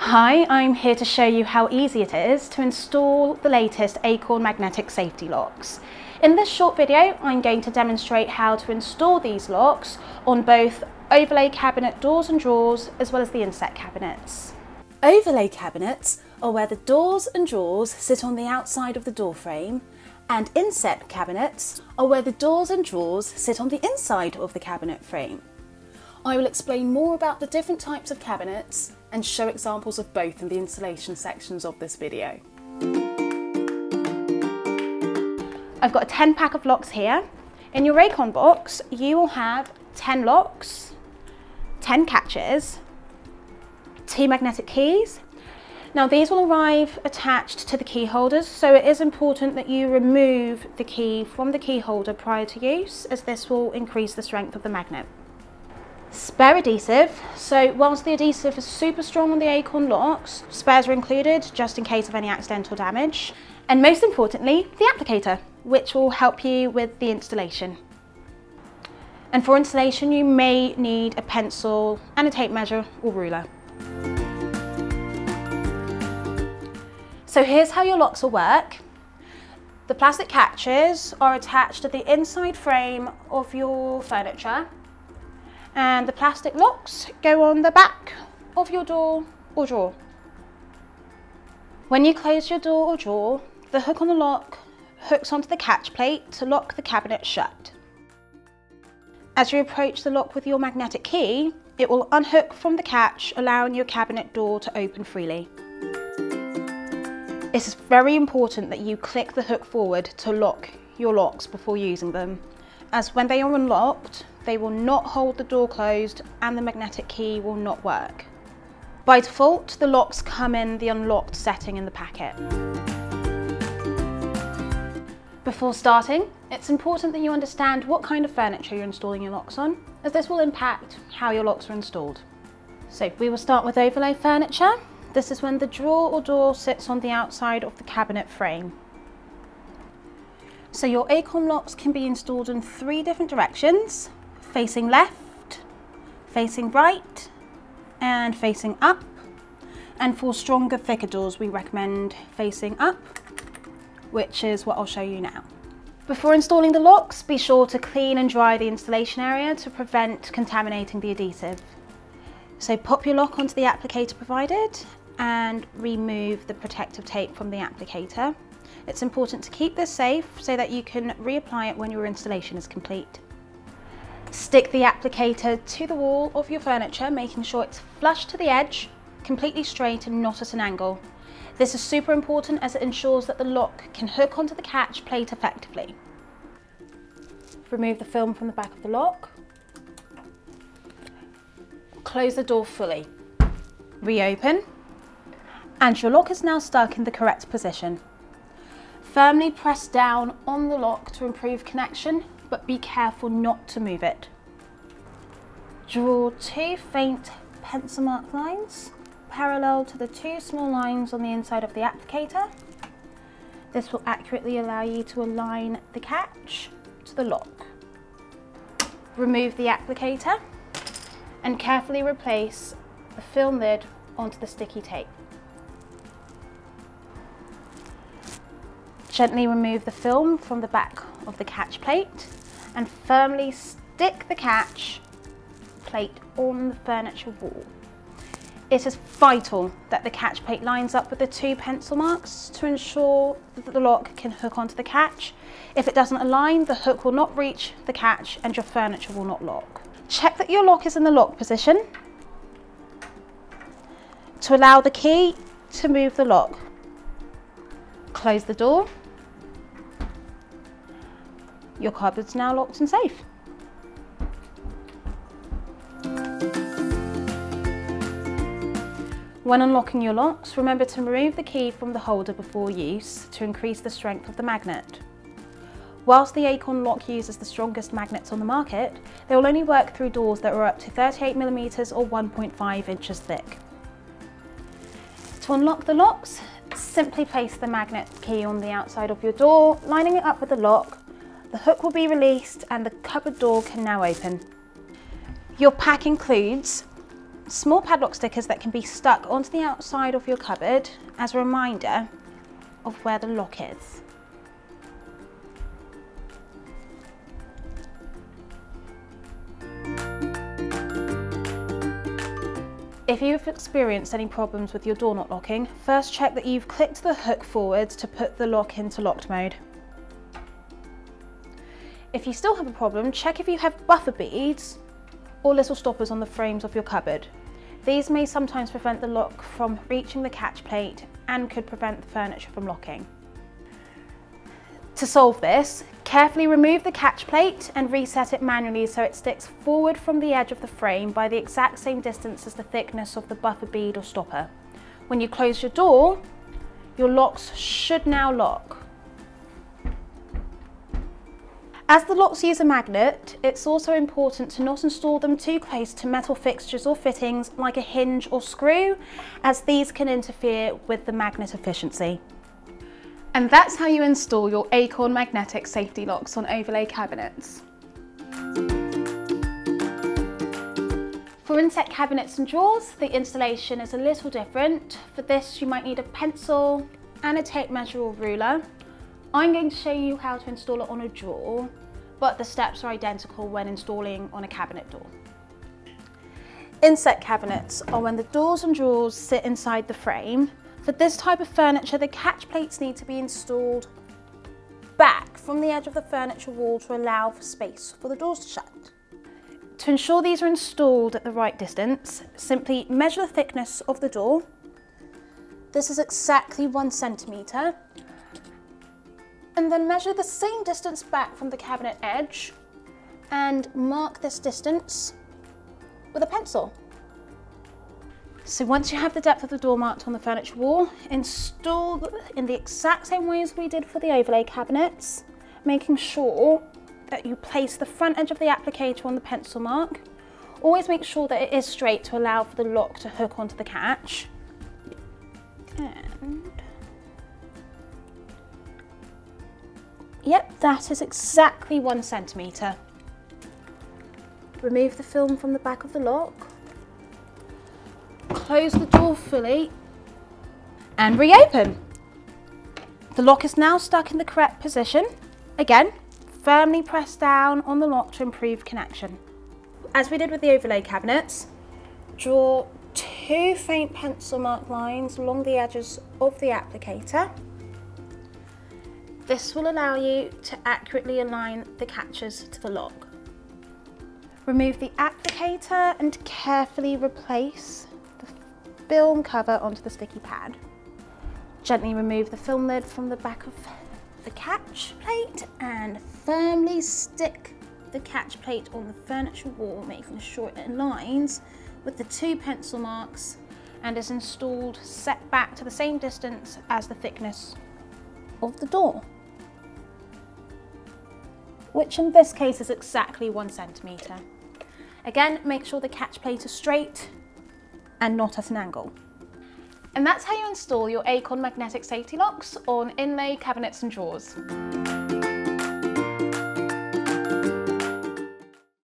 Hi, I'm here to show you how easy it is to install the latest Aycorn Magnetic Safety Locks. In this short video, I'm going to demonstrate how to install these locks on both overlay cabinet doors and drawers, as well as the inset cabinets. Overlay cabinets are where the doors and drawers sit on the outside of the door frame, and inset cabinets are where the doors and drawers sit on the inside of the cabinet frame. I will explain more about the different types of cabinets and show examples of both in the installation sections of this video. I've got a 10 pack of locks here. In your Aycorn box, you will have 10 locks, 10 catches, 2 magnetic keys. Now these will arrive attached to the key holders, so it is important that you remove the key from the key holder prior to use, as this will increase the strength of the magnet. Spare adhesive. So whilst the adhesive is super strong on the Aycorn locks, spares are included just in case of any accidental damage. And most importantly, the applicator, which will help you with the installation. And for installation, you may need a pencil and a tape measure or ruler. So here's how your locks will work. The plastic catches are attached to the inside frame of your furniture, and the plastic locks go on the back of your door or drawer. When you close your door or drawer, the hook on the lock hooks onto the catch plate to lock the cabinet shut. As you approach the lock with your magnetic key, it will unhook from the catch, allowing your cabinet door to open freely. It is very important that you click the hook forward to lock your locks before using them, as when they are unlocked, they will not hold the door closed and the magnetic key will not work. By default, the locks come in the unlocked setting in the packet. Before starting, it's important that you understand what kind of furniture you're installing your locks on, as this will impact how your locks are installed. So we will start with overlay furniture. This is when the drawer or door sits on the outside of the cabinet frame. So your Aycorn locks can be installed in 3 different directions: facing left, facing right, and facing up. And for stronger, thicker doors, we recommend facing up, which is what I'll show you now. Before installing the locks, be sure to clean and dry the installation area to prevent contaminating the adhesive. So pop your lock onto the applicator provided and remove the protective tape from the applicator. It's important to keep this safe so that you can reapply it when your installation is complete. Stick the applicator to the wall of your furniture, making sure it's flush to the edge, completely straight and not at an angle. This is super important as it ensures that the lock can hook onto the catch plate effectively. Remove the film from the back of the lock. Close the door fully. Reopen. And your lock is now stuck in the correct position. Firmly press down on the lock to improve connection, but be careful not to move it. Draw 2 faint pencil mark lines parallel to the 2 small lines on the inside of the applicator. This will accurately allow you to align the catch to the lock. Remove the applicator and carefully replace the film lid onto the sticky tape. Gently remove the film from the back of the catch plate and firmly stick the catch plate on the furniture wall. It is vital that the catch plate lines up with the 2 pencil marks to ensure that the lock can hook onto the catch. If it doesn't align, the hook will not reach the catch and your furniture will not lock. Check that your lock is in the lock position to allow the key to move the lock. Close the door. Your cupboard's now locked and safe. When unlocking your locks, remember to remove the key from the holder before use to increase the strength of the magnet. Whilst the Aycorn lock uses the strongest magnets on the market, they will only work through doors that are up to 38mm or 1.5 inches thick. To unlock the locks, simply place the magnet key on the outside of your door, lining it up with the lock. The hook will be released and the cupboard door can now open. Your pack includes small padlock stickers that can be stuck onto the outside of your cupboard as a reminder of where the lock is. If you've experienced any problems with your door not locking, first check that you've clicked the hook forwards to put the lock into locked mode. If you still have a problem, check if you have buffer beads or little stoppers on the frames of your cupboard. These may sometimes prevent the lock from reaching the catch plate and could prevent the furniture from locking. To solve this, carefully remove the catch plate and reset it manually so it sticks forward from the edge of the frame by the exact same distance as the thickness of the buffer bead or stopper. When you close your door, your locks should now lock. As the locks use a magnet, it's also important to not install them too close to metal fixtures or fittings like a hinge or screw, as these can interfere with the magnet efficiency. And that's how you install your Aycorn magnetic safety locks on overlay cabinets. For inset cabinets and drawers, the installation is a little different. For this, you might need a pencil and a tape measure or ruler. I'm going to show you how to install it on a drawer, but the steps are identical when installing on a cabinet door. Inset cabinets are when the doors and drawers sit inside the frame. For this type of furniture, the catch plates need to be installed back from the edge of the furniture wall to allow for space for the doors to shut. To ensure these are installed at the right distance, simply measure the thickness of the door. This is exactly 1 centimetre. And then measure the same distance back from the cabinet edge and mark this distance with a pencil. So once you have the depth of the door marked on the furniture wall, install in the exact same way as we did for the overlay cabinets, making sure that you place the front edge of the applicator on the pencil mark. Always make sure that it is straight to allow for the lock to hook onto the catch. And yep, that is exactly 1 centimetre. Remove the film from the back of the lock. Close the door fully and reopen. The lock is now stuck in the correct position. Again, firmly press down on the lock to improve connection. As we did with the overlay cabinets, draw 2 faint pencil mark lines along the edges of the applicator. This will allow you to accurately align the catches to the lock. Remove the applicator and carefully replace film cover onto the sticky pad. Gently remove the film lid from the back of the catch plate and firmly stick the catch plate on the furniture wall, making sure it aligns with the 2 pencil marks and is installed set back to the same distance as the thickness of the door, which in this case is exactly 1 centimetre. Again, make sure the catch plate is straight and not at an angle. And that's how you install your Aycorn magnetic safety locks on inlay cabinets and drawers.